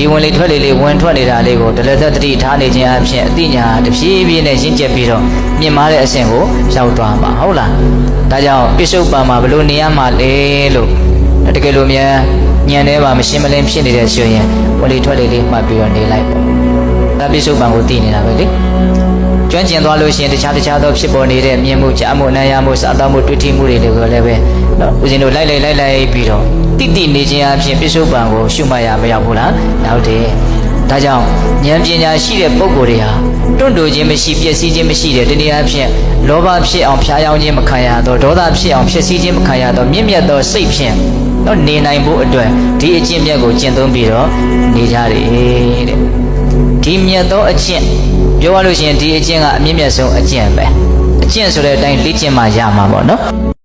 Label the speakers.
Speaker 1: ဒီဝင်လေထွက်လေလေးဝင်ထွက်နေတာလေးကိုတလက်သက်တတိထားနေခြင်းအဖြစ်အတိညာတဖြည်းဖြည်းနဲ့ရင့်ကျက်ပြီးတော့မြင့်မားတဲ့အဆင့်ကိုရောက်သွားမှာဟုတ်လားဒါကြောင့်ပိဿုပန်မှာဘလို့နေရမှာလဲလို့တကယ်လို့များညံထဲမှာမရှင်းမလင်းဖြစ်နေတဲ့ဆိုရင်ဝင်လေထွက်လေလေးမှတ်ပြီးတော့နေလိုက်ပေါ့ဒါပိဿုပန်ကိုသိနေတာပဲလေကျွမ်းကျင်သွားလို့ရှိရင်တခြားသောဖြစ်ပေါ်နေတဲ့မြင်မှုကြားမှုနားရမှုစားသောက်မှုတွေ့ထိမှုတွေကိုလည်းပဲနော်ဦးဇင်းတို့လိုက်ပြီးတော့တိနေခြင်းအဖြစ်ပိဿုပန်ကိုရှုမှတ်ရမရောက်ဘူးလားနောက်တယ်ဒါကြောင့်ဉာဏ်ပညာရှိတဲ့ပုဂ္ဂိုလ်တွေဟာတွန့်တိုခြင်းမရှိပျက်စီးခြင်းမရှိတဲ့တနည်းအားဖြင့်လောဘဖြစ်အောင်ဖြားယောင်းခြင်းမခံရတော့ဒေါသဖြစ်အောင်ဖြစ်စည်းခြင်းမခံရတော့မြင့်မြတ်သောစိတ်ဖြင့်တော့နေနိုင်ဖို့အတွက်ဒီအကျင့်မြတ်ကိုကျင့်သုံးပြီးတော့နေကြတယ်တဲ့ဒီမြတ်သောအကျင့်ပြောရလို့ရှိရင်ဒီအကျင့်ကအမြင့်မြတ်ဆုံးအကျင့်ပဲအကျင့်ဆိုတဲ့အတိုင်းလေ့ကျင့်မှရမှာပေါ့နော်